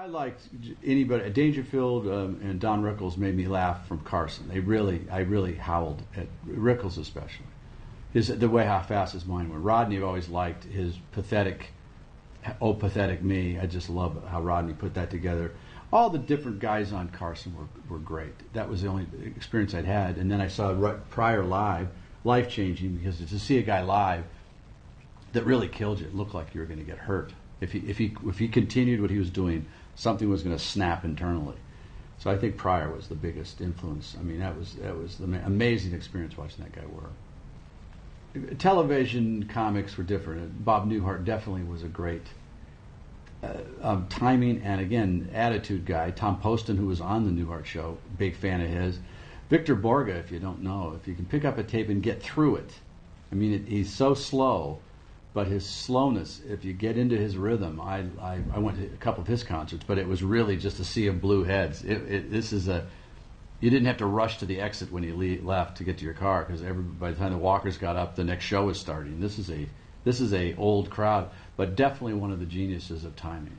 I liked anybody. Dangerfield and Don Rickles made me laugh from Carson. I really howled at Rickles especially. The way how fast his mind went. Rodney I've always liked his pathetic, oh pathetic me. I just love how Rodney put that together. All the different guys on Carson were great. That was the only experience I'd had. And then I saw Pryor live, life changing, because to see a guy live that really killed you, it looked like you were going to get hurt. If he continued what he was doing, something was going to snap internally. So I think Pryor was the biggest influence. I mean, that was the amazing experience watching that guy work. Television comics were different. Bob Newhart definitely was a great timing and, again, attitude guy. Tom Poston, who was on the Newhart show, big fan of his. Victor Borga, if you don't know, if you can pick up a tape and get through it. I mean, he's so slow, but his slowness, if you get into his rhythm, I went to a couple of his concerts, but it was really just a sea of blue heads. You didn't have to rush to the exit when you left to get to your car, because by the time the walkers got up, the next show was starting. This is a old crowd, but definitely one of the geniuses of timing.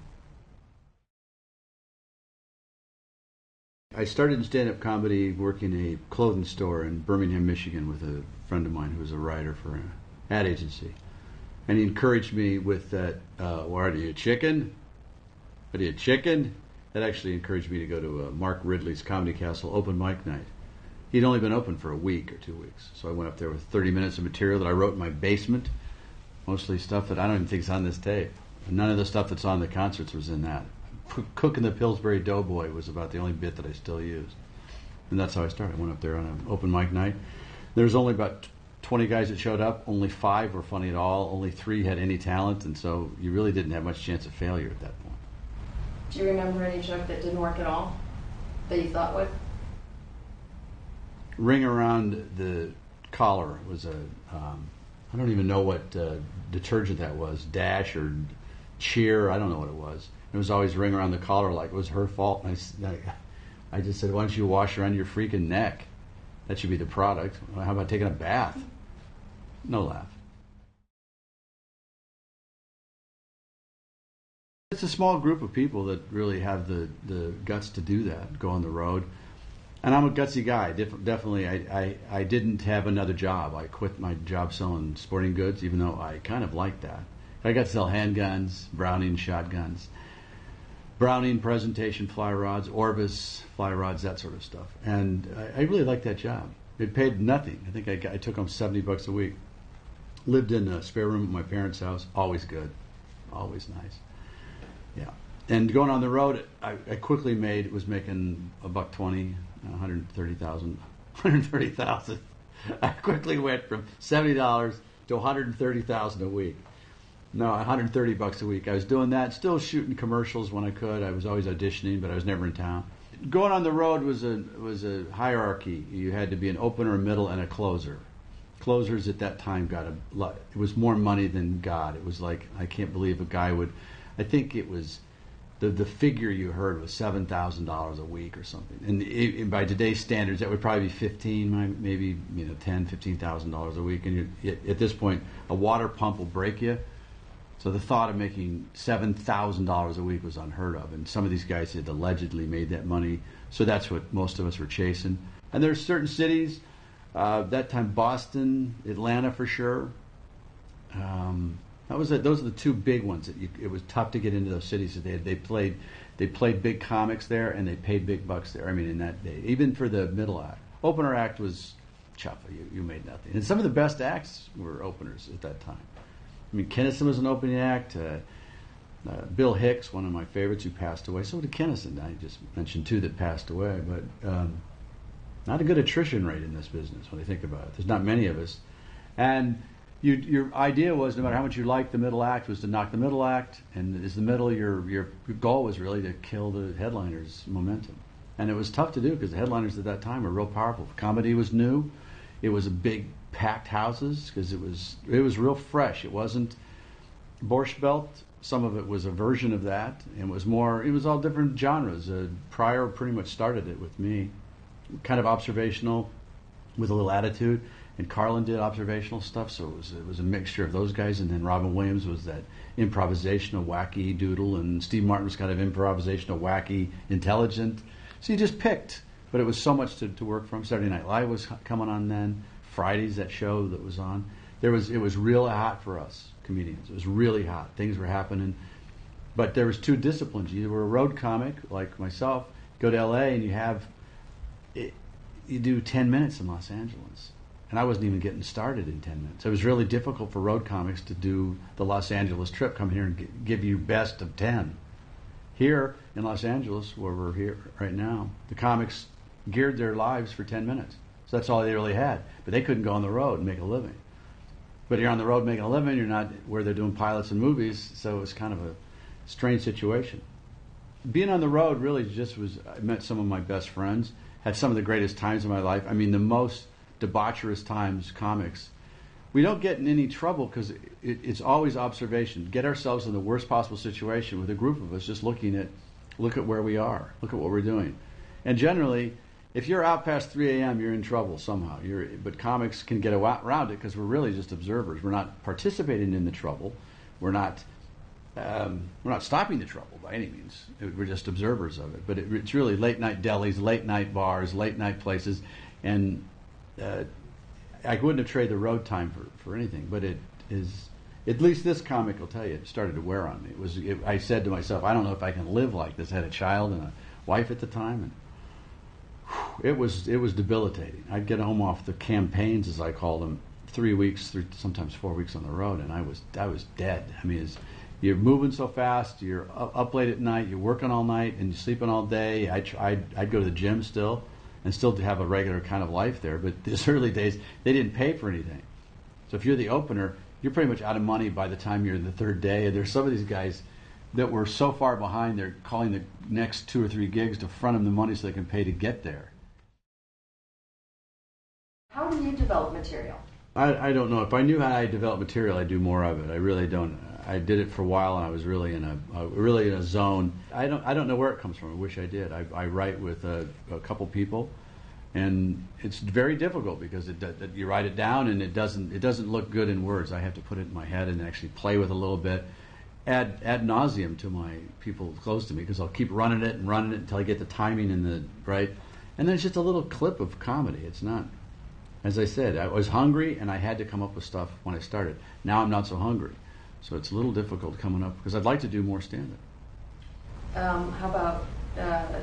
I started in stand-up comedy working a clothing store in Birmingham, Michigan, with a friend of mine who was a writer for an ad agency. And he encouraged me with that, what are you, chicken? What are you, chicken? That actually encouraged me to go to Mark Ridley's Comedy Castle open mic night. He'd only been open for a week or 2 weeks. So I went up there with 30 minutes of material that I wrote in my basement, mostly stuff that I don't even think is on this tape. None of the stuff that's on the concerts was in that. Cooking the Pillsbury Doughboy was about the only bit that I still use. And that's how I started. I went up there on an open mic night. There was only about 20 guys that showed up. Only 5 were funny at all. Only 3 had any talent. And so you really didn't have much chance of failure at that point. Do you remember any joke that didn't work at all that you thought would? Ring around the collar was I don't even know what detergent that was. Dash or Cheer, I don't know what it was. It was always ring around the collar like it was her fault. And I just said, why don't you wash around your freaking neck? That should be the product. Well, how about taking a bath? No laugh. It's a small group of people that really have the guts to do that, go on the road. And I'm a gutsy guy. Definitely, I didn't have another job. I quit my job selling sporting goods, even though I kind of liked that. I got to sell handguns, Browning shotguns, Browning presentation fly rods, Orbis fly rods, that sort of stuff. And I really liked that job. It paid nothing. I think I took home $70 a week. Lived in a spare room at my parents' house. Always good. Always nice. Yeah. And going on the road, I quickly was making $120, 130,000. 130,000. I quickly went from $70 to 130,000 a week. No, $130 a week. I was doing that, still shooting commercials when I could. I was always auditioning, but I was never in town. Going on the road was a hierarchy. You had to be an opener, a middle, and a closer. Closers at that time got a lot. It was more money than God. It was like, I can't believe a guy would. I think it was the figure you heard was $7,000 a week or something. And by today's standards, that would probably be maybe $10,000, $15,000 a week. And at this point, a water pump will break you. So the thought of making $7,000 a week was unheard of. And some of these guys had allegedly made that money. So that's what most of us were chasing. And there's certain cities, that time Boston, Atlanta for sure. Those are the 2 big ones. It was tough to get into those cities. They played big comics there, and they paid big bucks there. I mean, in that day, even for the middle act, opener act was chuffa. You made nothing. And some of the best acts were openers at that time. I mean, Kinnison was an opening act. Bill Hicks, one of my favorites, who passed away. So did Kinnison. I just mentioned 2 that passed away, but not a good attrition rate in this business when you think about it. There's not many of us, and your idea was, no matter how much you liked the middle act, was to knock the middle act, and is the middle your goal was really to kill the headliner's momentum. And it was tough to do because the headliners at that time were real powerful. Comedy was new. It was a big packed houses because it was real fresh. It wasn't Borscht Belt. Some of it was a version of that, and it was all different genres. Pryor pretty much started it with me, kind of observational, with a little attitude. and Carlin did observational stuff, so it was a mixture of those guys, and then Robin Williams was that improvisational, wacky doodle, and Steve Martin was kind of improvisational, wacky, intelligent. So you just picked, but it was so much to work from. Saturday Night Live was coming on then. Fridays, that show that was on. It was real hot for us comedians. It was really hot. Things were happening, but there was two disciplines. You were a road comic like myself. Go to L.A. and you do 10 minutes in Los Angeles. And I wasn't even getting started in 10 minutes. It was really difficult for road comics to do the Los Angeles trip, come here and give you best of 10. Here in Los Angeles, where we're here right now, the comics geared their lives for 10 minutes. So that's all they really had. But they couldn't go on the road and make a living. But you're on the road making a living, you're not where they're doing pilots and movies, so it was kind of a strange situation. Being on the road really just was, I met some of my best friends, had some of the greatest times of my life. I mean, the most debaucherous times, comics. We don't get in any trouble because it's always observation. Get ourselves in the worst possible situation with a group of us just look at where we are, look at what we're doing. And generally, if you're out past 3 a.m., you're in trouble somehow. But comics can get around it because we're really just observers. We're not participating in the trouble. We're not stopping the trouble by any means. We're just observers of it. But it's really late night delis, late night bars, late night places, and I wouldn't have traded the road time for anything. But it is, at least this comic will tell you, it started to wear on me. I said to myself, I don't know if I can live like this. I had a child and a wife at the time, and it was debilitating. I'd get home off the campaigns, as I call them, 3 weeks, sometimes 4 weeks on the road, and I was dead. I mean, you're moving so fast, you're up late at night, you're working all night, and you're sleeping all day. I'd go to the gym still, and still have a regular kind of life there. But these early days, they didn't pay for anything. So if you're the opener, you're pretty much out of money by the time you're in the third day. And there's some of these guys that were so far behind, they're calling the next 2 or 3 gigs to front them the money so they can pay to get there. How do you develop material? I don't know. If I knew how I develop material, I'd do more of it. I really don't. I did it for a while, and I was really in a zone. I don't know where it comes from. I wish I did. I write with a couple people, and it's very difficult because you write it down and it doesn't look good in words. I have to put it in my head and actually play with it a little bit, ad nauseum to my people close to me, because I'll keep running it until I get the timing and the right, and then it's just a little clip of comedy. It's not. As I said, I was hungry and I had to come up with stuff when I started. Now I'm not so hungry. So it's a little difficult coming up because I'd like to do more stand-up. How about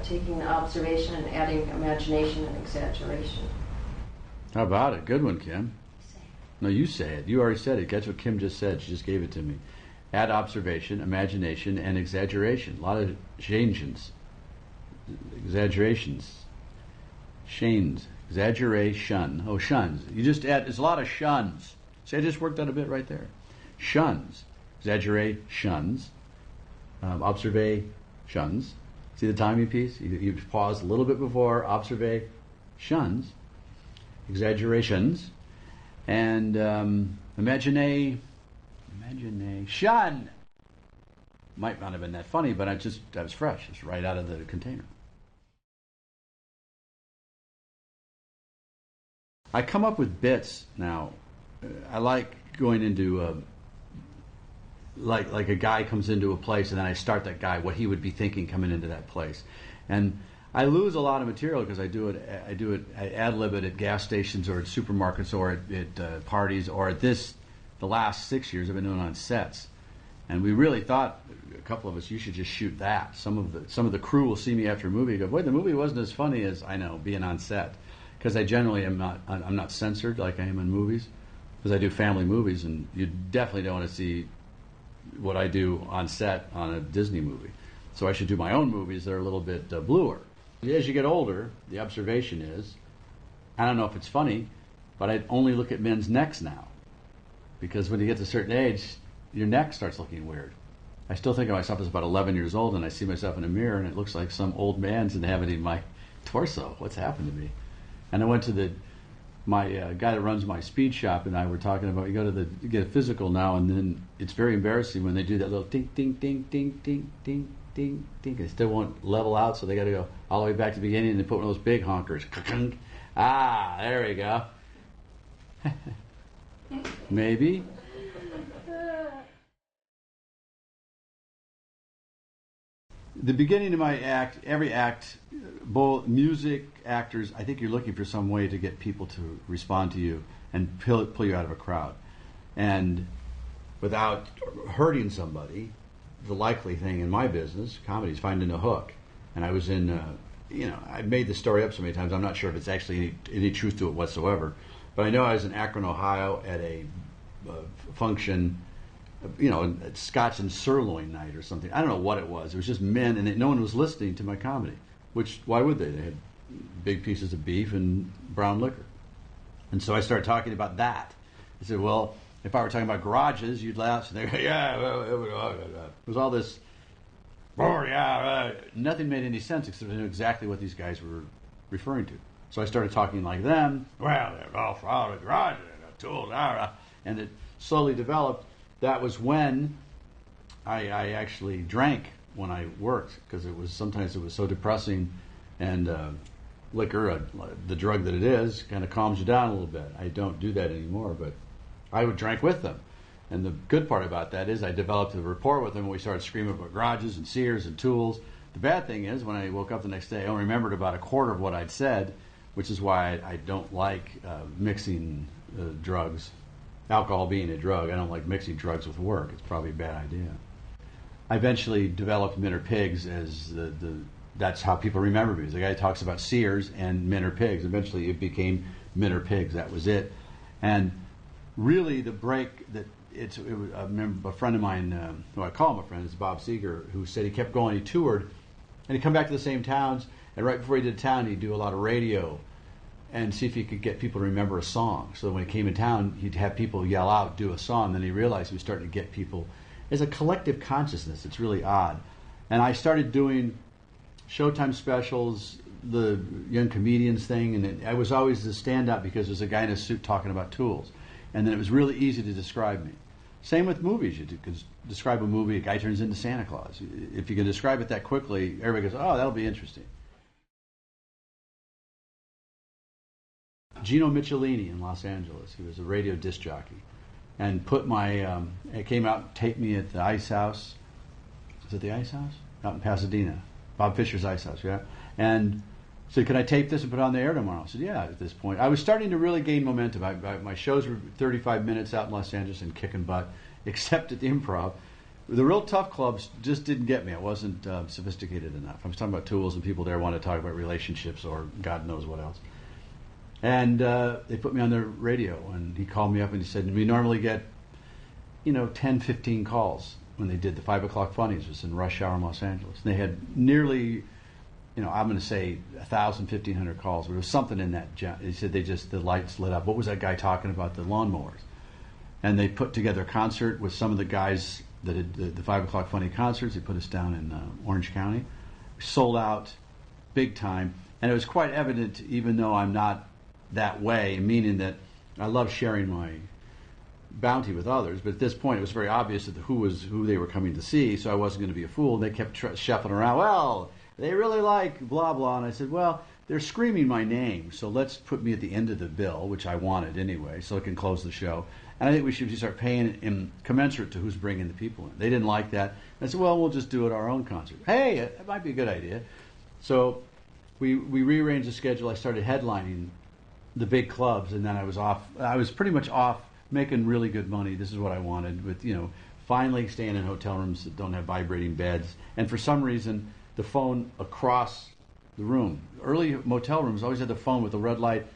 taking observation and adding imagination and exaggeration? How about it? Good one, Kim. No, you say it. You already said it. That's what Kim just said. She just gave it to me. Add observation, imagination, and exaggeration. A lot of exaggerations. Exaggeration. Oh, shuns. You just add, there's a lot of shuns. See, I just worked out a bit right there. Shuns. Exaggerations. Observations. See the timing piece? You pause a little bit before observations, exaggerations, and imagination. Might not have been that funny, but that was fresh. It's right out of the container. I come up with bits now. I like going into like a guy comes into a place, and then I start that guy, what he would be thinking coming into that place, and I lose a lot of material because I ad lib it at gas stations or at supermarkets or at parties, or at the last 6 years I've been doing on sets, and we really thought, a couple of us, you should just shoot that. Some of the crew will see me after a movie and go, boy, the movie wasn't as funny as I know being on set. Because I generally I'm not censored like I am in movies, because I do family movies, and you definitely don't want to see what I do on set on a Disney movie. So I should do my own movies that are a little bit bluer. As you get older, the observation is, I don't know if it's funny, but I only look at men's necks now, because when you get to a certain age, your neck starts looking weird. I still think of myself as about 11 years old, and I see myself in a mirror, and it looks like some old man's inhabiting my torso. What's happened to me? And I went to my guy that runs my speed shop, and I were talking about, you go to get a physical now, and then it's very embarrassing when they do that little ding, ding, ding, ding, ding, ding, ding, ding. They still won't level out, so they got to go all the way back to the beginning, and they put one of those big honkers. Ah, there we go. Maybe. The beginning of my act, every act, both music, actors, I think you're looking for some way to get people to respond to you and pull you out of a crowd. And without hurting somebody, the likely thing in my business, comedy, is finding a hook. And I was in, I made the story up so many times, I'm not sure if it's actually any truth to it whatsoever. But I know I was in Akron, Ohio at a function, Scotch and sirloin night or something. I don't know what it was. It was just men, and no one was listening to my comedy. Which, why would they? They had big pieces of beef and brown liquor. And so I started talking about that. I said, well, if I were talking about garages, you'd laugh. And they go, yeah, it was all this, nothing made any sense except I knew exactly what these guys were referring to. So I started talking like them. Well, they're all for the garages, tools, and it slowly developed. That was when I actually drank when I worked, because sometimes it was so depressing, and liquor, the drug that it is, kind of calms you down a little bit. I don't do that anymore, but I would drink with them. And the good part about that is I developed a rapport with them, and we started screaming about garages and Sears and tools. The bad thing is when I woke up the next day, I only remembered about a quarter of what I'd said, which is why I don't like mixing drugs. Alcohol being a drug, I don't like mixing drugs with work. It's probably a bad idea. I eventually developed Men Are Pigs as that's how people remember me. The guy talks about Sears and Men Are Pigs. Eventually it became Men Are Pigs. That was it. And really the break that I remember a friend of mine, who I call him a friend, is Bob Seger, who said he kept going, he toured, and he'd come back to the same towns, and right before he did town, he'd do a lot of radio and see if he could get people to remember a song. So when he came in town, he'd have people yell out, do a song. Then he realized he was starting to get people. As a collective consciousness, it's really odd. And I started doing Showtime specials, the Young Comedians thing, and I was always the standout because there's a guy in a suit talking about tools. And then it was really easy to describe me. Same with movies. You could describe a movie, a guy turns into Santa Claus. If you can describe it that quickly, everybody goes, oh, that'll be interesting. Gino Michelini in Los Angeles. He was a radio disc jockey, and put my. It came out, taped me at the Ice House. Is it the Ice House? Out in Pasadena, Bob Fisher's Ice House, yeah. And said, "Can I tape this and put it on the air tomorrow?" I said, "Yeah." At this point, I was starting to really gain momentum. My shows were 35 minutes out in Los Angeles and kicking butt, except at the Improv. The real tough clubs just didn't get me. I wasn't sophisticated enough. I was talking about tools, and people there wanted to talk about relationships or God knows what else. And they put me on the radio, and he called me up and he said, we normally get, 10, 15 calls when they did the 5 o'clock funnies. It was in rush hour in Los Angeles. And they had nearly, I'm going to say 1,000, 1,500 calls, but it was something in that. He said the lights lit up. What was that guy talking about, the lawnmowers? And they put together a concert with some of the guys that had the 5 o'clock funny concerts. They put us down in Orange County. We sold out big time. And it was quite evident, even though I'm not that way, meaning that I love sharing my bounty with others, but at this point it was very obvious that who they were coming to see, so I wasn't going to be a fool. And they kept shuffling around, well, they really like blah blah, and I said, well, they're screaming my name, so let's put me at the end of the bill, which I wanted anyway, so it can close the show. And I think we should start paying in commensurate to who's bringing the people in. They didn't like that. I said, well, we'll just do it our own concert. Hey, it might be a good idea. So we rearranged the schedule. I started headlining the big clubs, and then I was off. I was pretty much off, making really good money. This is what I wanted, with finally staying in hotel rooms that don't have vibrating beds. And for some reason, the phone across the room. Early motel rooms always had the phone with the red light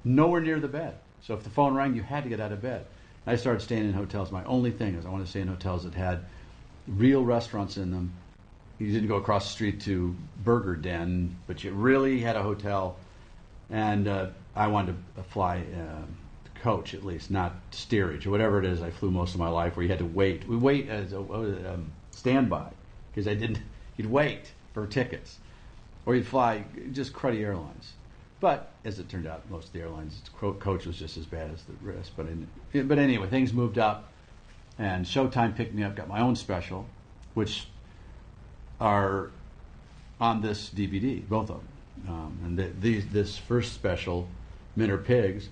nowhere near the bed. So if the phone rang, you had to get out of bed. I started staying in hotels. My only thing is I wanted to stay in hotels that had real restaurants in them. You didn't go across the street to Burger Den, but you really had a hotel. And I wanted to fly coach, at least, not steerage or whatever it is. I flew most of my life where you had to wait. We wait as a standby because you'd wait for tickets, or you'd fly just cruddy airlines. But as it turned out, most of the airlines, coach was just as bad as the rest. But anyway, things moved up, and Showtime picked me up. Got my own special, which are on this DVD, both of them. And this first special, Men Are Pigs,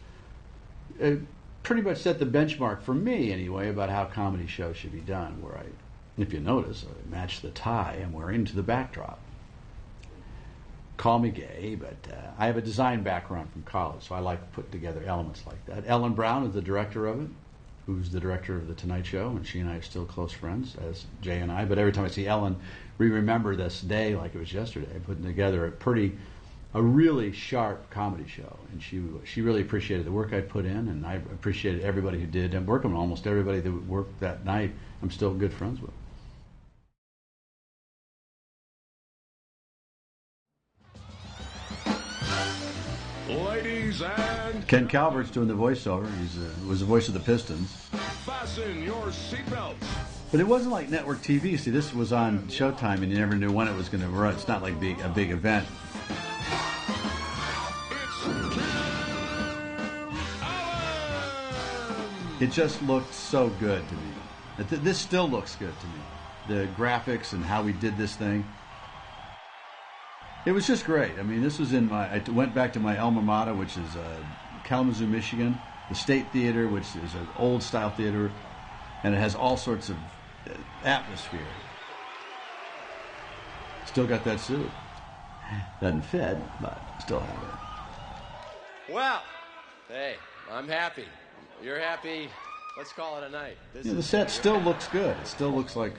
pretty much set the benchmark for me anyway about how comedy shows should be done. Where I, if you notice, I match the tie I'm wearing to the backdrop. Call me gay, but I have a design background from college, so I like to put together elements like that. Ellen Brown is the director of it, who's the director of The Tonight Show, and she and I are still close friends, as Jay and I. But every time I see Ellen, we remember this day like it was yesterday, putting together a really sharp comedy show. And she really appreciated the work I put in, and I appreciated everybody who did. I'm working with almost everybody that worked that night. I'm still good friends with. Ladies and Ken Calvert's doing the voiceover. He was the voice of the Pistons. fasten your seatbelts. But it wasn't like network TV. See, this was on Showtime, and you never knew when it was going to run. It's not like a big event. It's Tim Allen. It just looked so good to me. This still looks good to me. The graphics and how we did this thing. It was just great. I mean, this was I went back to my alma mater, which is Kalamazoo, Michigan, the State Theater, which is an old-style theater, and it has all sorts of atmosphere. Still got that suit. Doesn't fit, but still have it. Well, hey, I'm happy. You're happy. Let's call it a night. The set still looks good. It still looks like,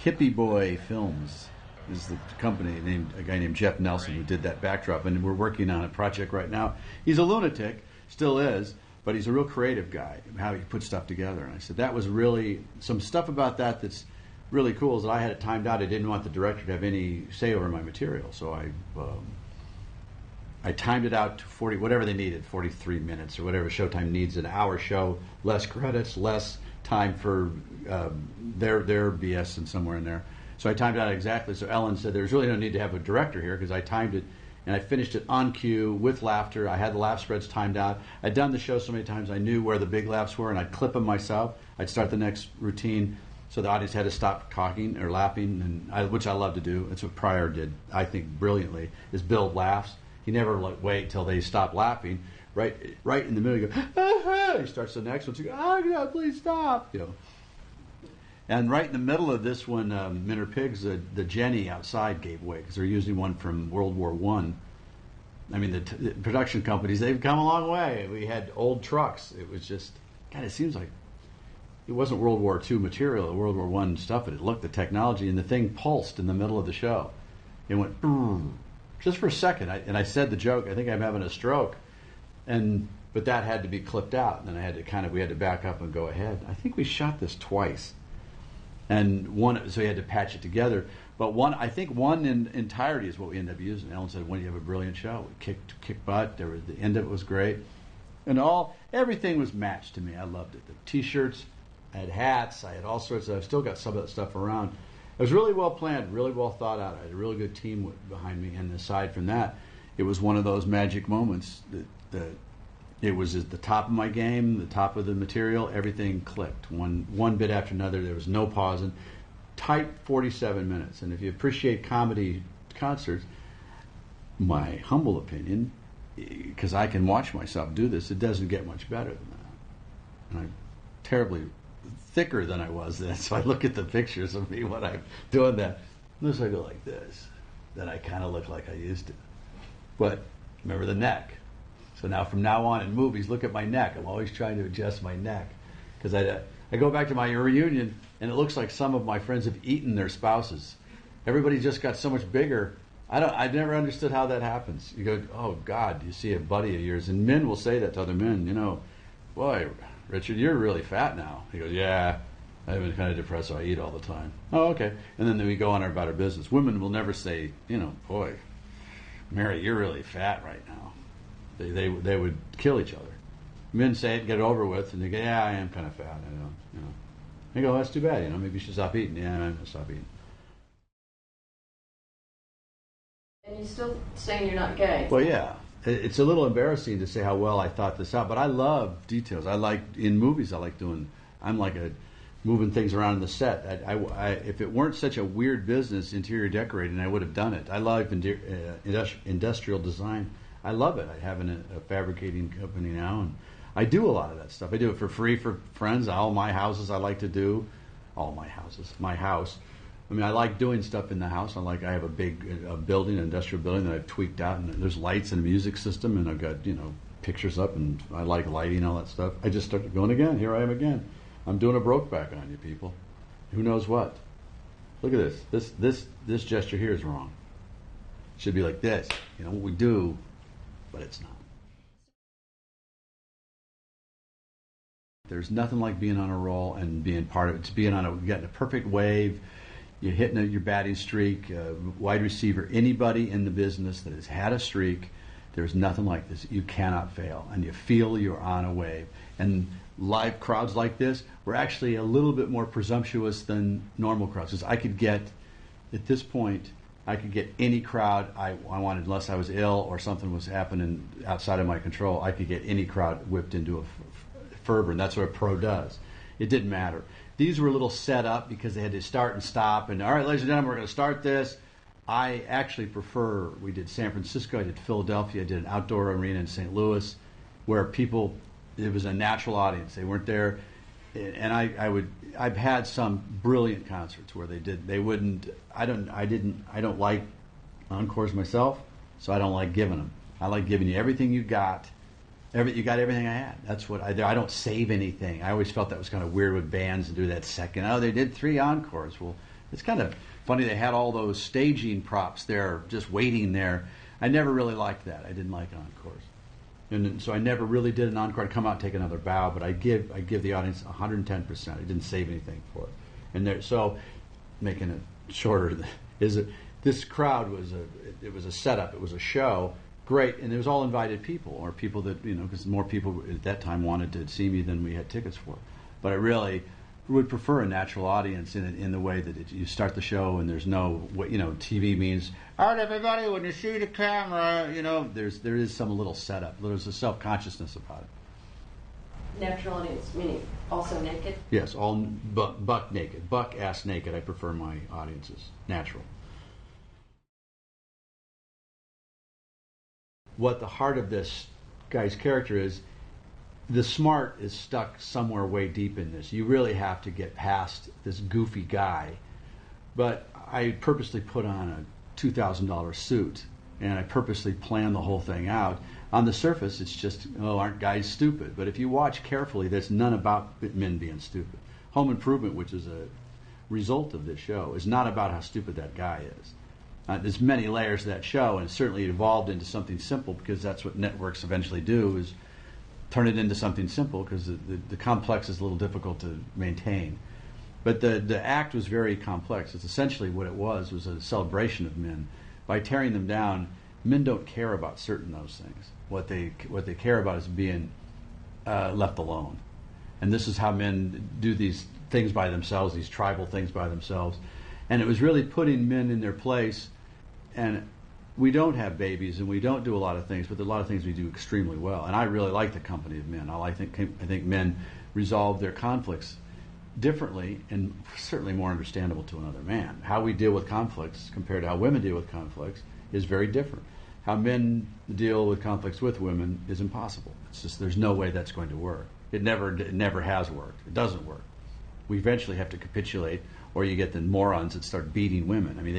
Hippie Boy Films is the company, a guy named Jeff Nelson who did that backdrop, and we're working on a project right now. He's a lunatic, still is, but he's a real creative guy, how he puts stuff together. And I said, that was really, some stuff about that's really cool is that I had it timed out. I didn't want the director to have any say over my material, so I timed it out to 40, whatever they needed, 43 minutes or whatever Showtime needs, an hour show, less credits, less time for their BS and somewhere in there. So I timed it out exactly. So Ellen said there's really no need to have a director here because I timed it and I finished it on cue with laughter. I had the laugh spreads timed out. I'd done the show so many times I knew where the big laughs were, and I'd clip them myself. I'd start the next routine so the audience had to stop talking or laughing, which I love to do. That's what Pryor did, I think, brilliantly, is build laughs. He never wait till they stop laughing. Right in the middle, you go, ah, he starts the next one. So you go, oh, God, please stop. And right in the middle of this one, Minter Pigs, the Jenny outside gave way because they're using one from World War I. I mean, the production companies, they've come a long way. We had old trucks. It was just, God, it seems like it wasn't World War II material, World War I stuff, but it looked, the technology, and the thing pulsed in the middle of the show. It went, just for a second. And I said the joke, I think I'm having a stroke. But that had to be clipped out. And then we had to back up and go ahead. I think we shot this twice. And so we had to patch it together. But I think one in entirety is what we ended up using. Ellen said, "When you have a brilliant show, we kicked butt. The end of it was great, and everything was matched to me. I loved it. The T-shirts, I had hats, I had all sorts of. I've still got some of that stuff around. It was really well planned, really well thought out. I had a really good team behind me. And aside from that, it was one of those magic moments that it was at the top of my game, the top of the material. Everything clicked one bit after another. There was no pausing. Tight 47 minutes. And if you appreciate comedy concerts, my humble opinion, because I can watch myself do this, it doesn't get much better than that. And I'm terribly thicker than I was then, so I look at the pictures of me when I'm doing that. Unless I go like this, then I kind of look like I used to. But remember the neck. So now, from now on in movies, look at my neck. I'm always trying to adjust my neck. Because I go back to my reunion, and it looks like some of my friends have eaten their spouses. Everybody just got so much bigger. I've never understood how that happens. You go, oh, God, you see a buddy of yours. And men will say that to other men, boy, Richard, you're really fat now. He goes, yeah, I've been kind of depressed, so I eat all the time. Oh, okay. And then we go on about our business. Women will never say, boy, Mary, you're really fat right now. They would kill each other. Men say it, get it over with, and they go, yeah, I am kind of fat. I know. They go, that's too bad. Maybe you should stop eating. Yeah, I'm going to stop eating. And you're still saying you're not gay. Well, yeah. It's a little embarrassing to say how well I thought this out, but I love details. In movies, I'm like moving things around in the set. If it weren't such a weird business, interior decorating, I would have done it. I love industrial design. I love it. I have a fabricating company now, and I do a lot of that stuff. I do it for free for friends. All my houses I like to do. All my houses. My house. I mean, I like doing stuff in the house. I have a big building, an industrial building that I've tweaked out, and there's lights and a music system, and I've got, pictures up, and I like lighting, all that stuff. I just started going again. Here I am again. I'm doing a Brokeback on you, people. Who knows what? Look at this. This gesture here is wrong. It should be like this. What we do, but it's not. There's nothing like being on a roll and being part of it. Getting a perfect wave. You're hitting your batting streak. Wide receiver. Anybody in the business that has had a streak, there's nothing like this. You cannot fail, and you feel you're on a wave. And live crowds like this were actually a little bit more presumptuous than normal crowds. Because at this point, I could get any crowd I wanted, unless I was ill or something was happening outside of my control. I could get any crowd whipped into a fervor, and that's what a pro does. It didn't matter. These were a little set up because they had to start and stop. And all right, ladies and gentlemen, we're going to start this. I actually prefer, we did San Francisco, I did Philadelphia, I did an outdoor arena in St. Louis where it was a natural audience. They weren't there. And I've had some brilliant concerts where I don't like encores myself, so I don't like giving them. I like giving you everything you got. You got everything I had. That's what I don't save anything. I always felt that was kind of weird with bands to do that second. Oh, they did 3 encores. Well, it's kind of funny they had all those staging props there just waiting there. I never really liked that. I didn't like encores. And so I never really did an encore. I'd come out and take another bow, but I give the audience 110%. I didn't save anything for it. And so making it shorter this crowd was a setup. It was a show. Great, and it was all invited people, or people that, because more people at that time wanted to see me than we had tickets for. But I really would prefer a natural audience in the way that you start the show and there's no, TV means, all right, everybody, when you see the camera, there is some little setup. There's a self-consciousness about it. Natural audience, meaning also naked? Yes, all buck naked. Buck-ass naked. I prefer my audiences natural. What the heart of this guy's character is, the smart is stuck somewhere way deep in this. You really have to get past this goofy guy. But I purposely put on a $2,000 suit, and I purposely planned the whole thing out. On the surface, it's just, aren't guys stupid? But if you watch carefully, there's none about men being stupid. Home Improvement, which is a result of this show, is not about how stupid that guy is. There's many layers to that show, and certainly it evolved into something simple, because that's what networks eventually do, is turn it into something simple, because the complex is a little difficult to maintain. But the act was very complex. It's essentially what it was a celebration of men. By tearing them down, men don't care about certain those things. What they care about is being left alone. And this is how men do these things by themselves, these tribal things by themselves. And it was really putting men in their place. And we don't have babies, and we don't do a lot of things, but there are a lot of things we do extremely well. And I really like the company of men. I think men resolve their conflicts differently and certainly more understandable to another man. How we deal with conflicts compared to how women deal with conflicts is very different. How men deal with conflicts with women is impossible. It's just, there's no way that's going to work. It never has worked. It doesn't work. We eventually have to capitulate, or you get the morons that start beating women. I mean,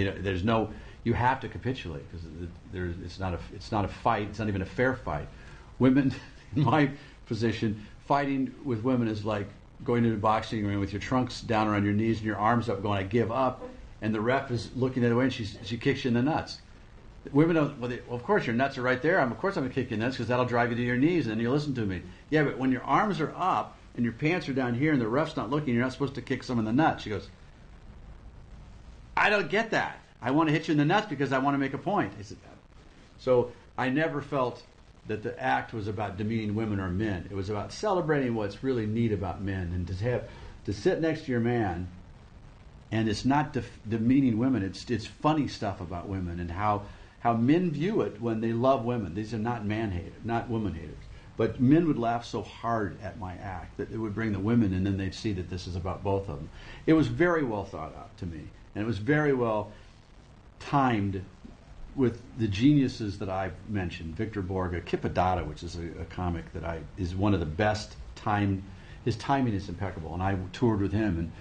you have to capitulate, because it's not a fight. It's not even a fair fight. Women, in my position, fighting with women is like going to the boxing ring with your trunks down around your knees and your arms up, going, "I give up," and the ref is looking at the way, and she kicks you in the nuts. Women don't. Well, of course your nuts are right there. Of course I'm gonna kick you in the nuts, because that'll drive you to your knees, and then you listen to me. Yeah, but when your arms are up and your pants are down here, and the ref's not looking, you're not supposed to kick someone in the nuts. She goes, "I don't get that. I want to hit you in the nuts because I want to make a point." I said, so I never felt that the act was about demeaning women or men. It was about celebrating what's really neat about men, and to sit next to your man, and it's not demeaning women. It's funny stuff about women and how men view it when they love women. These are not man haters, not woman haters. But men would laugh so hard at my act that it would bring the women, and then they'd see that this is about both of them. It was very well thought out to me, and it was very well timed with the geniuses that I've mentioned, Victor Borge, Kip Addotta, which is a comic that is one of the best timed. His timing is impeccable, and I toured with him and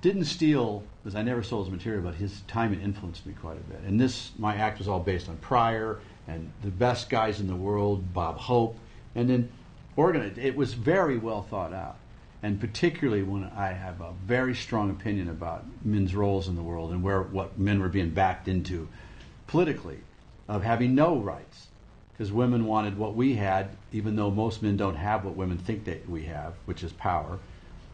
didn't steal because I never stole his material, but his timing influenced me quite a bit. And my act was all based on Pryor and the best guys in the world, Bob Hope, and then organized. It was very well thought out, and particularly when I have a very strong opinion about men's roles in the world and what men were being backed into politically, of having no rights, because women wanted what we had, even though most men don't have what women think that we have, which is power.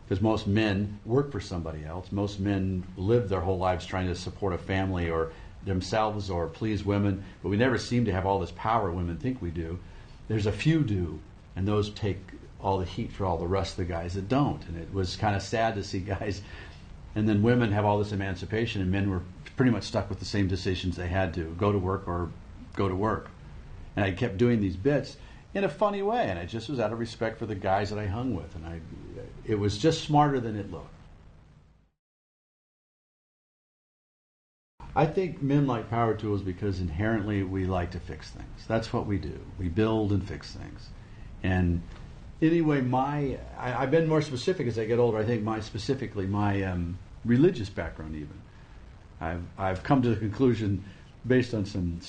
Because most men work for somebody else. Most men live their whole lives trying to support a family or themselves or please women, but we never seem to have all this power women think we do. There's a few do, and those take all the heat for all the rest of the guys that don't. And it was kind of sad to see guys, and then women have all this emancipation, and men were pretty much stuck with the same decisions they had to, go to work or go to work. And I kept doing these bits in a funny way, and it just was out of respect for the guys that I hung with, and it was just smarter than it looked. I think men like power tools because inherently we like to fix things. That's what we do. We build and fix things. And anyway, I've been more specific as I get older. I think specifically my religious background even. I've come to the conclusion based on some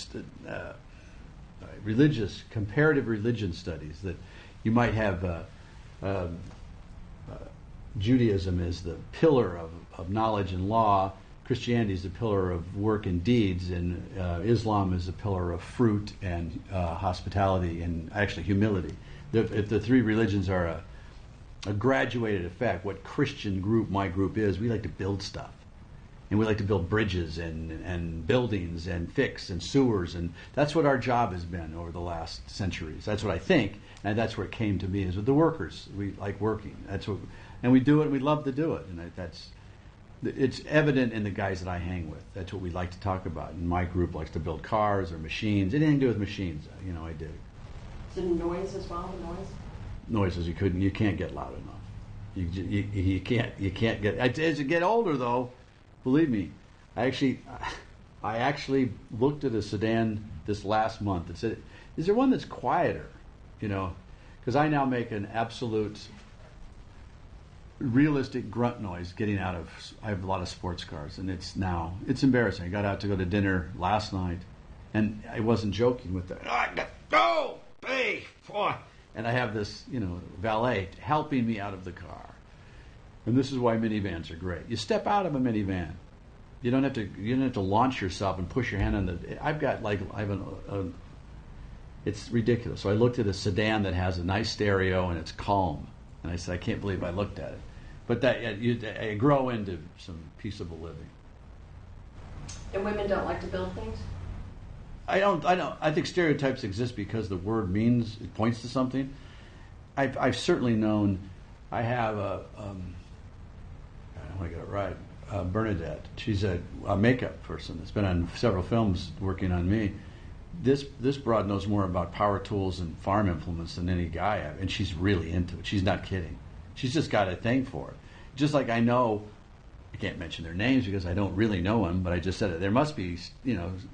comparative religion studies that you might have Judaism is the pillar of knowledge and law, Christianity is the pillar of work and deeds, and Islam is the pillar of fruit and hospitality and actually humility. If the three religions are a graduated effect, what Christian group my group is, we like to build stuff. And we like to build bridges and buildings and fix and sewers, and that's what our job has been over the last centuries. That's what I think, and that's where it came to me, is with the workers. We like working. And we do it, and we love to do it. And it's evident in the guys that I hang with. That's what we like to talk about. And my group likes to build cars or machines. Anything to do with machines, I dig. Is it noise as well, the noise? Noises you can't get loud enough. You can't get. As you get older, though, believe me, I actually looked at a sedan this last month and said, "Is there one that's quieter?" Because I now make an absolute realistic grunt noise getting out of. I have a lot of sports cars, and it's embarrassing. I got out to go to dinner last night, and I wasn't joking with that. And I have this, valet helping me out of the car. And this is why minivans are great. You step out of a minivan. You don't have to launch yourself and push your hand on the. It's ridiculous. So I looked at a sedan that has a nice stereo and it's calm, and I said, I can't believe I looked at it. But I grow into some peaceable living. And women don't like to build things? I don't. I think stereotypes exist because the word it points to something. I've certainly known. I have I want to get it right. Bernadette. She's a makeup person that's been on several films working on me. This broad knows more about power tools and farm implements than any guy, and she's really into it. She's not kidding. She's just got a thing for it. Just like I know, I can't mention their names because I don't really know them, but I just said it. There must be,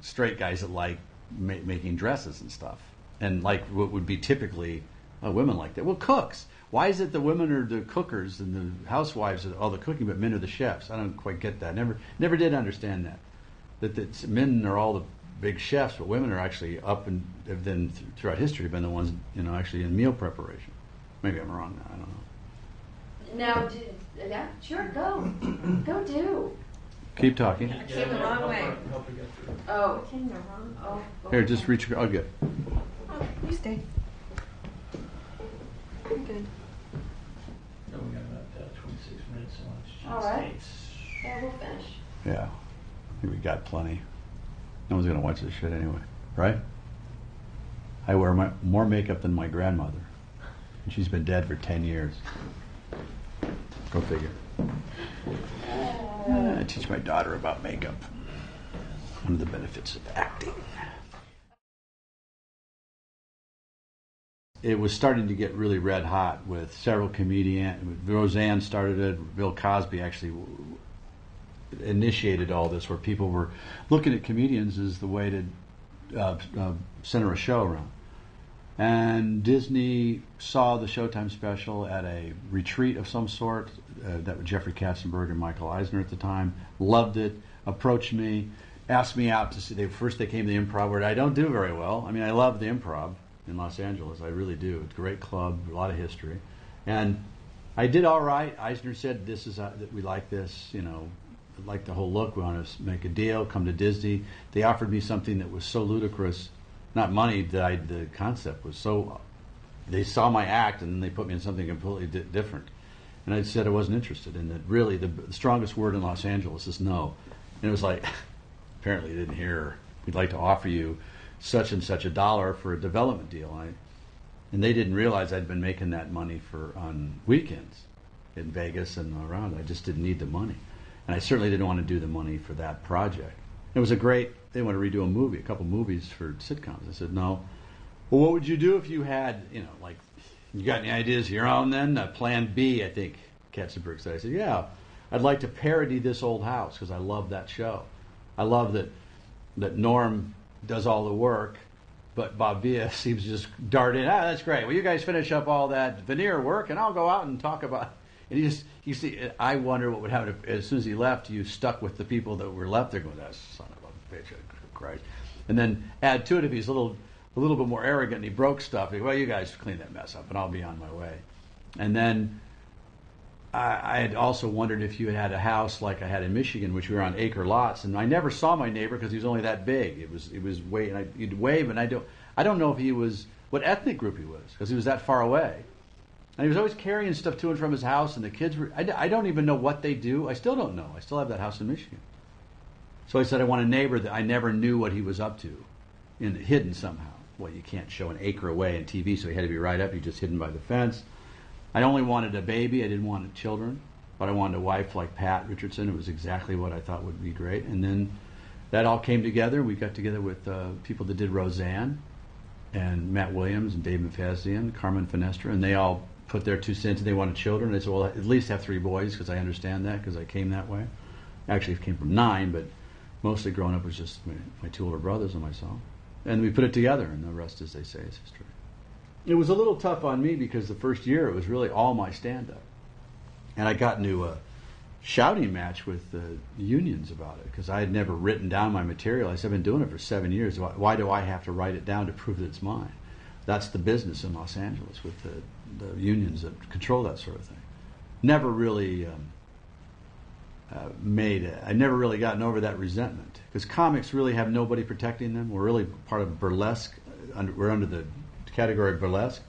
straight guys that like making dresses and stuff, and like what would be typically women like that. Well, cooks. Why is it the women are the cookers and the housewives are all the cooking, but men are the chefs? I don't quite get that. Never did understand that. That men are all the big chefs, but women are actually up and have been throughout history been the ones actually in meal preparation. Maybe I'm wrong. I don't know. Now, yeah, sure, go do. Keep talking. I came the wrong way. Oh, came the wrong. Oh. Here, just reach. I'll get. Oh, you stay. You're good. No, we got about 26 minutes to watch. All right. Yeah, we'll finish. Yeah, I think we got plenty. No one's gonna watch this shit anyway, right? I wear more makeup than my grandmother, and she's been dead for 10 years. Go figure. I teach my daughter about makeup. One of the benefits of acting. It was starting to get really red hot with several comedians. Roseanne started it. Bill Cosby actually initiated all this, where people were looking at comedians as the way to center a show around. And Disney saw the Showtime special at a retreat of some sort that was Jeffrey Katzenberg and Michael Eisner at the time. Loved it, approached me, asked me out to see. First they came to the Improv, where I don't do very well. I mean, I love the Improv in Los Angeles. I really do. It's a great club, a lot of history. And I did all right. Eisner said, "This is that we like this, you know, like the whole look. We want to make a deal. Come to Disney." They offered me something that was so ludicrous, not money. The concept was so. They saw my act and then they put me in something completely different. And I said I wasn't interested. And that really the strongest word in Los Angeles is no. And it was like, apparently they didn't hear. We'd like to offer you such and such a dollar for a development deal. And they didn't realize I'd been making that money on weekends in Vegas and around. I just didn't need the money. And I certainly didn't want to do the money for that project. It was they want to redo a couple movies for sitcoms. I said, no. Well, what would you do if you had, like, you got any ideas of your own then? Plan B, I think Katzenberg said. I said, yeah, I'd like to parody This Old House because I love that show. I love that Norm does all the work, but Bob Villa seems to just dart in. That's great. Well, you guys finish up all that veneer work, and I'll go out and talk about. And you see, I wonder what would happen if, as soon as he left, you stuck with the people that were left there, going, "That son of a bitch, Christ." And then add to it if he's a little bit more arrogant and he broke stuff. Well, you guys clean that mess up, and I'll be on my way. And then I had also wondered if you had a house like I had in Michigan, which we were on acre lots, and I never saw my neighbor because he was only that big. It was way, and he'd wave, and I don't know if he was what ethnic group he was because he was that far away, and he was always carrying stuff to and from his house, and the kids were. I don't even know what they do. I still don't know. I still have that house in Michigan. So I said I want a neighbor that I never knew what he was up to, hidden somehow. Well, you can't show an acre away on TV, so he had to be right up. He just hidden by the fence. I only wanted a baby. I didn't want children, but I wanted a wife like Pat Richardson. It was exactly what I thought would be great. And then that all came together. We got together with people that did Roseanne and Matt Williams and Dave Mafasian, Carmen Finestra, and they all put their 2 cents. They wanted children. They said, well, at least have 3 boys because I understand that because I came that way. Actually, it came from 9, but mostly growing up was just my 2 older brothers and myself. And we put it together, and the rest, as they say, is history. It was a little tough on me because the first year it was really all my stand-up. And I got into a shouting match with the unions about it because I had never written down my material. I said, I've been doing it for 7 years. Why do I have to write it down to prove that it's mine? That's the business in Los Angeles with the unions that control that sort of thing. Never really I never really gotten over that resentment because comics really have nobody protecting them. We're really part of burlesque. We're under the category of burlesque.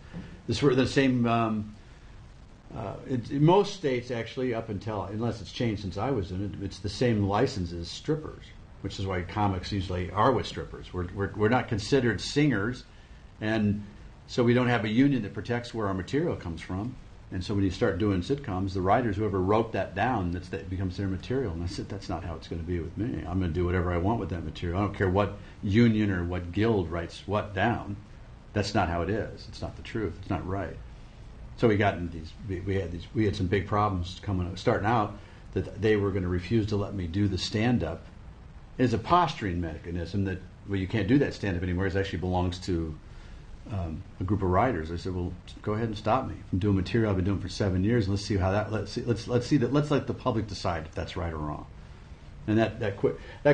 This were the same. In most states, actually, up until unless it's changed since I was in it, it's the same license as strippers, which is why comics usually are with strippers. We're not considered singers, and so we don't have a union that protects where our material comes from. And so when you start doing sitcoms, the writers, whoever wrote that down, that becomes their material. And I said, that's not how it's going to be with me. I'm going to do whatever I want with that material. I don't care what union or what guild writes what down. That's not how it is. It's not the truth. It's not right. So we got into we had some big problems starting out that they were going to refuse to let me do the stand-up. It's a posturing mechanism that you can't do that stand-up anymore. It actually belongs to a group of writers. I said, well, go ahead and stop me from doing material I've been doing for 7 years, and let's see how that. Let's let the public decide if that's right or wrong. And that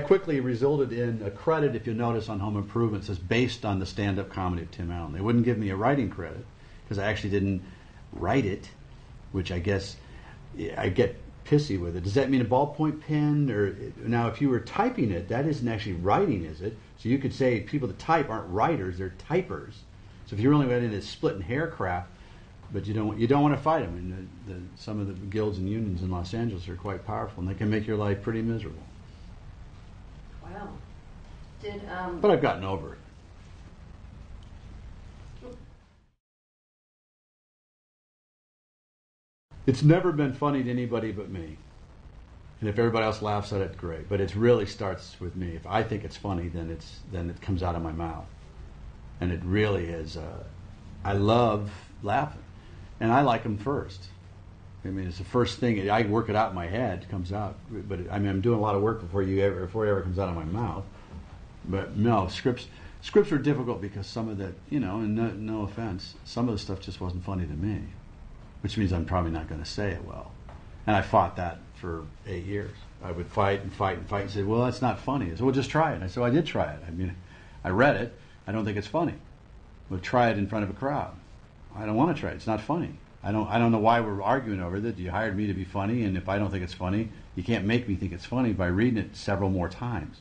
quickly resulted in a credit, if you notice, on Home Improvement says based on the stand-up comedy of Tim Allen. They wouldn't give me a writing credit because I actually didn't write it, which I guess I get pissy with it. Does that mean a ballpoint pen? Or now, if you were typing it, that isn't actually writing, is it? So you could say people that type aren't writers; they're typers. So if you really went into splitting haircraft, but you don't want to fight them. And some of the guilds and unions in Los Angeles are quite powerful, and they can make your life pretty miserable. Wow. But I've gotten over it. It's never been funny to anybody but me. And if everybody else laughs at it, great. But it really starts with me. If I think it's funny, then it comes out of my mouth. And it really is. I love laughing, and I like them first. I mean, it's the first thing. I work it out in my head, it comes out. But I'm doing a lot of work before it ever comes out of my mouth. But no, scripts. Scripts were difficult because some of that, and no offense, some of the stuff just wasn't funny to me, which means I'm probably not going to say it well. And I fought that for 8 years. I would fight and fight and fight and say, well, that's not funny. I said, well, just try it. And I said, well, I did try it. I mean, I read it. I don't think it's funny. Well, try it in front of a crowd. I don't want to try it. It's not funny. I don't know why we're arguing over that. You hired me to be funny, and if I don't think it's funny, you can't make me think it's funny by reading it several more times.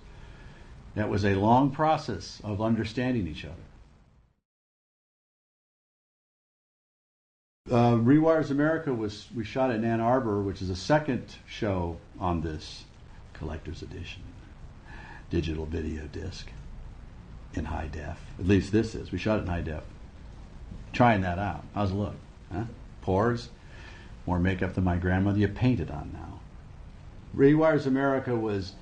That was a long process of understanding each other. Rewires America we shot in Ann Arbor, which is a second show on this collector's edition digital video disc in high def. At least this is. We shot it in high def. Trying that out. How's it look? Huh? Pores? More makeup than my grandmother. You paint it on now. Rewires America was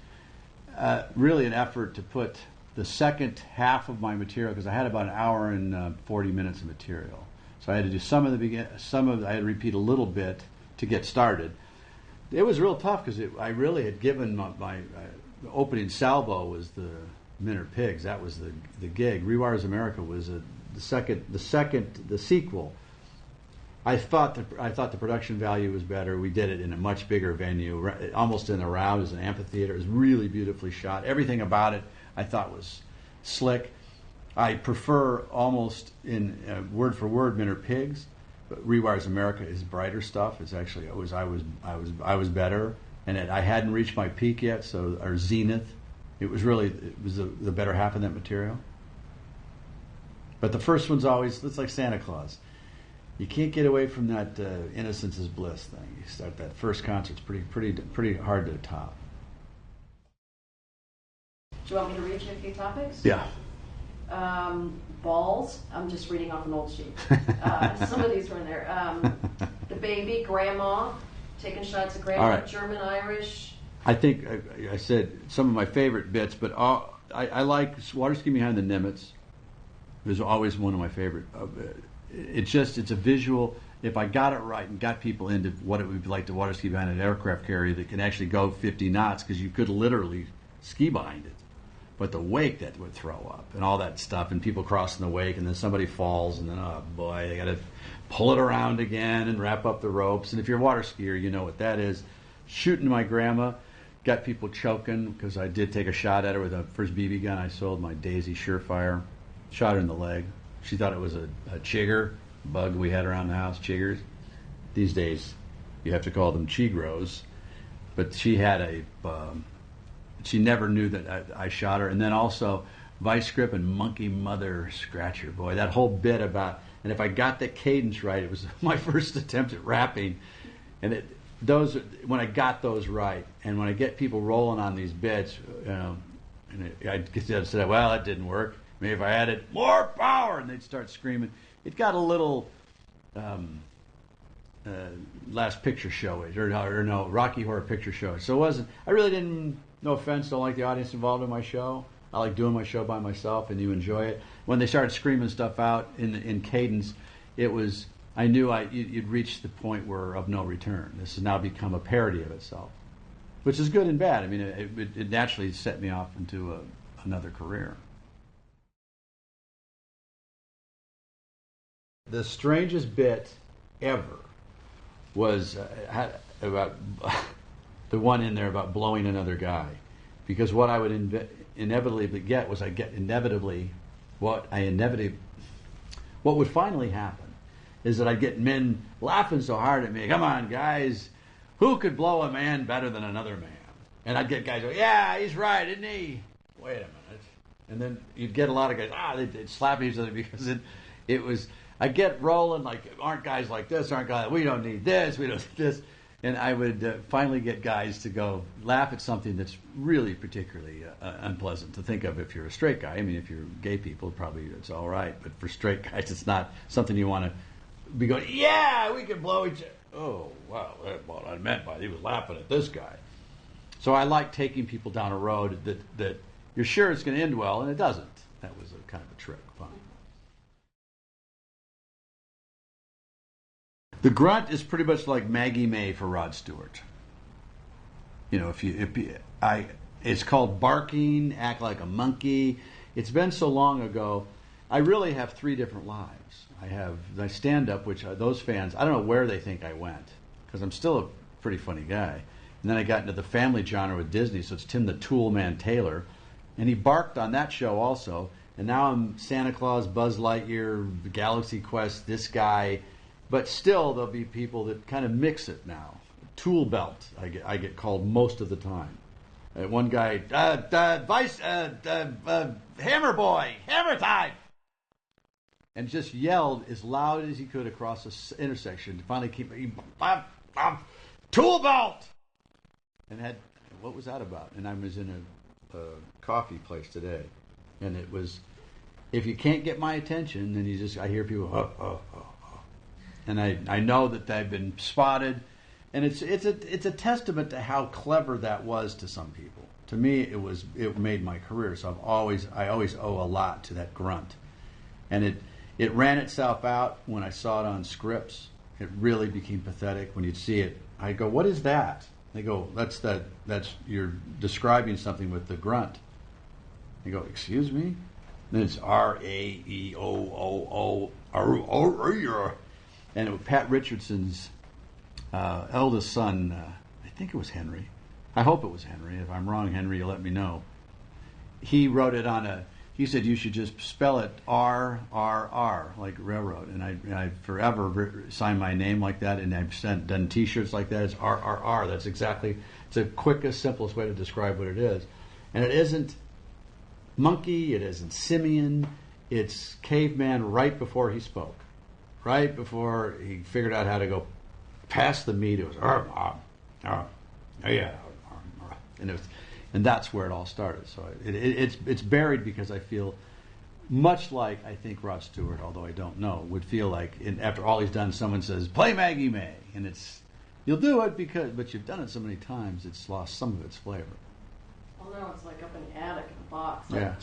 really an effort to put the second half of my material, because I had about an hour and 40 minutes of material. So I had to do I had to repeat a little bit to get started. It was real tough because I really had given my opening salvo was the Minter Pigs. That was the gig. Rewires America was the sequel. I thought the production value was better. We did it in a much bigger venue, almost in a round as an amphitheater. It was really beautifully shot. Everything about it I thought was slick. I prefer almost in word for word Minter Pigs, but Rewires America is brighter stuff. It's actually I was better, and I hadn't reached my peak yet, or zenith. It was the better half of that material. But the first one's always, it's like Santa Claus. You can't get away from that innocence is bliss thing. You start that first concert's pretty hard to top. Do you want me to read you a few topics? Yeah. Balls. I'm just reading off an old sheet. Some of these were in there. The baby, grandma, taking shots at grandma, All right. German, Irish. I think I said some of my favorite bits, but I like Water Ski Behind the Nimitz. It was always one of my favorite. It's a visual. If I got it right and got people into what it would be like to water ski behind an aircraft carrier that can actually go 50 knots, because you could literally ski behind it. But the wake that would throw up and all that stuff, and people crossing the wake, and then somebody falls, and then, oh boy, they got to pull it around again and wrap up the ropes. And if you're a water skier, you know what that is. Shooting my grandma, got people choking, because I did take a shot at her with the first BB gun I sold, my Daisy Surefire. Shot her in the leg. She thought it was a chigger, bug we had around the house, chiggers. These days, you have to call them chigros. But she had she never knew that I shot her. And then also, vice grip and monkey mother scratcher. Boy, that whole bit about, and if I got the cadence right, it was my first attempt at rapping. And when I got those right, and when I get people rolling on these bits, and I said, well, that didn't work. Maybe if I added more power, and they'd start screaming. It got a little Last Picture Show-ish, or no, Rocky Horror Picture Show. So it wasn't. I really didn't. No offense, don't like the audience involved in my show. I like doing my show by myself, and you enjoy it. When they started screaming stuff out in cadence, it was. I knew you'd reached the point of no return. This has now become a parody of itself, which is good and bad. I mean, it naturally set me off into another career. The strangest bit ever was about the one in there about blowing another guy, because what I would inevitably get was what would finally happen is that I'd get men laughing so hard at me. Come on, guys, who could blow a man better than another man? And I'd get guys go, yeah, he's right, isn't he? Wait a minute, and then you'd get a lot of guys. They'd slap each other because it was. I get rolling like, aren't guys like this? Aren't guys? We don't need this. We don't need this. And I would finally get guys to go laugh at something that's really particularly unpleasant to think of if you're a straight guy. I mean, if you're gay people, probably it's all right. But for straight guys, it's not something you want to be going, yeah, we can blow each other. Oh, wow, that's what I meant by he was laughing at this guy. So I like taking people down a road that you're sure it's going to end well, and it doesn't. That was a kind of a trick. Fun. The grunt is pretty much like Maggie May for Rod Stewart. You know, it's called barking, act like a monkey. it's been so long ago. I really have 3 different lives. I have my stand-up, which those fans, I don't know where they think I went, because I'm still a pretty funny guy. And then I got into the family genre with Disney, so it's Tim the Tool Man Taylor. And he barked on that show also. And now I'm Santa Claus, Buzz Lightyear, Galaxy Quest, this guy. But still, there'll be people that kind of mix it now. Tool Belt, I get called most of the time. One guy, Hammer Boy, Hammer Time! And just yelled as loud as he could across the intersection to finally keep Tool Belt! And had, what was that about? And I was in a coffee place today, and it was, if you can't get my attention, then I hear people, and I know that they've been spotted, and it's a testament to how clever that was to some people. To me, it made my career, so I always owe a lot to that grunt, and it ran itself out when I saw it on scripts. It really became pathetic when you'd see it. I go, what is that? They go, that's you're describing something with the grunt. They go, excuse me? Then it's RAEOOO, and it was Pat Richardson's eldest son. I think it was Henry. I hope it was Henry. If I'm wrong, Henry, you let me know. He wrote it he said you should just spell it RRR, like railroad. And I forever signed my name like that, and I've done T-shirts like that. It's RRR. That's exactly, it's the quickest, simplest way to describe what it is. And it isn't monkey, it isn't simian, it's caveman right before he spoke. Right before he figured out how to go past the meat, it was, yeah. And that's where it all started. So it's buried because I feel much like I think Rod Stewart, although I don't know, would feel like after all he's done, someone says, play Maggie May. And you'll do it but you've done it so many times, it's lost some of its flavor. Well, now it's like up in the attic in a box. Yeah.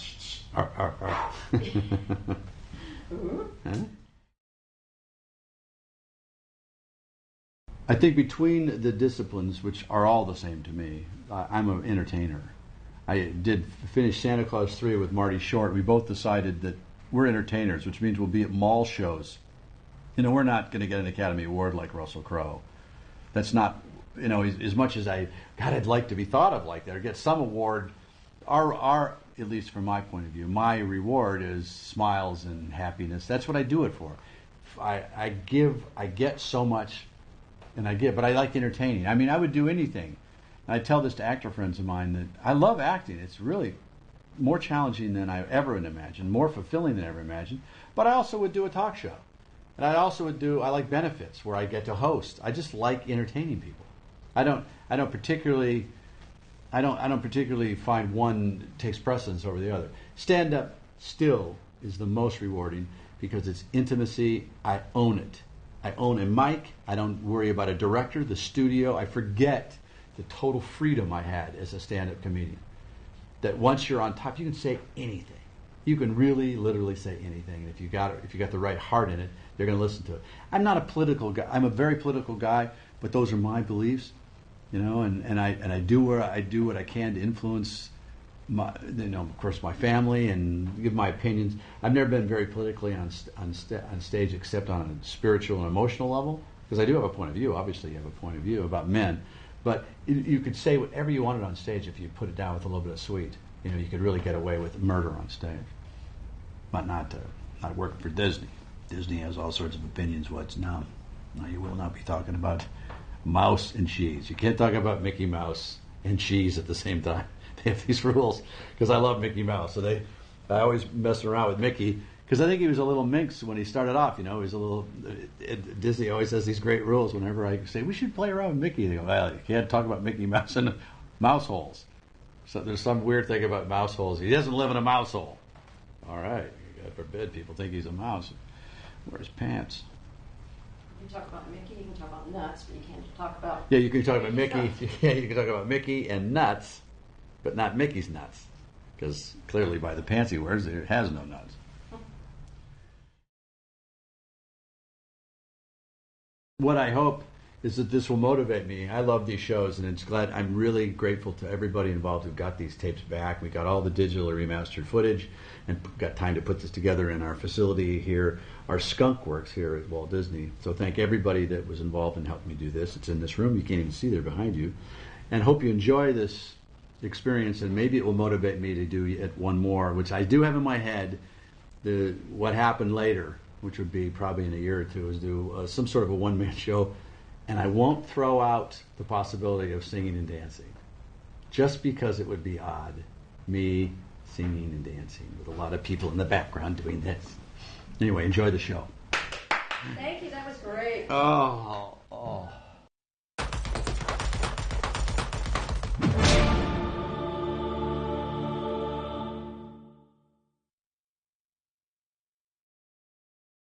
Huh? I think between the disciplines, which are all the same to me, I'm an entertainer. I did finish Santa Claus 3 with Marty Short. We both decided that we're entertainers, which means we'll be at mall shows. We're not going to get an Academy Award like Russell Crowe. That's not, as much as I'd like to be thought of like that or get some award. Our, at least from my point of view, my reward is smiles and happiness. That's what I do it for. I get so much. But I like entertaining. I mean, I would do anything. And I tell this to actor friends of mine that I love acting. It's really more challenging than I ever would imagine, more fulfilling than I ever imagined. But I also would do a talk show. And I like benefits where I get to host. I just like entertaining people. I don't particularly find one takes precedence over the other. Stand up still is the most rewarding because it's intimacy. I own it. I own a mic. I don't worry about a director, the studio. I forget the total freedom I had as a stand-up comedian. That once you're on top, you can say anything. You can really, literally say anything. And if you got the right heart in it, they're going to listen to it. I'm not a political guy. I'm a very political guy, but those are my beliefs, And I do what I can to influence of course, my family and give my opinions. I've never been very politically on stage except on a spiritual and emotional level, because I do have a point of view. Obviously, you have a point of view about men, but you could say whatever you wanted on stage if you put it down with a little bit of sweet. You could really get away with murder on stage, but not working for Disney. Disney has all sorts of opinions. No, you will not be talking about mouse and cheese. You can't talk about Mickey Mouse and cheese at the same time. They have these rules because I love Mickey Mouse. So I always mess around with Mickey because I think he was a little minx when he started off. He was a little. Disney always has these great rules. Whenever I say we should play around with Mickey, they go, well, you can't talk about Mickey Mouse and mouse holes. So there's some weird thing about mouse holes. He doesn't live in a mouse hole. All right, God forbid people think he's a mouse. Wears pants. You can talk about Mickey. You can talk about nuts, but you can't talk about. Yeah, you can talk about Mickey. Yeah, you can talk about Mickey and nuts. But not Mickey's nuts, because clearly by the pants he wears, it has no nuts. What I hope is that this will motivate me. I love these shows, and I'm really grateful to everybody involved who got these tapes back. We got all the digital remastered footage and got time to put this together in our facility here, our skunk works here at Walt Disney. So thank everybody that was involved in helping me do this. It's in this room. You can't even see there behind you. And hope you enjoy this experience, and maybe it will motivate me to do it one more, which I do have in my head. What happened later, which would be probably in a year or two, is do some sort of a one-man show, and I won't throw out the possibility of singing and dancing, just because it would be odd, me singing and dancing with a lot of people in the background doing this. Anyway, enjoy the show. Thank you. That was great. Oh.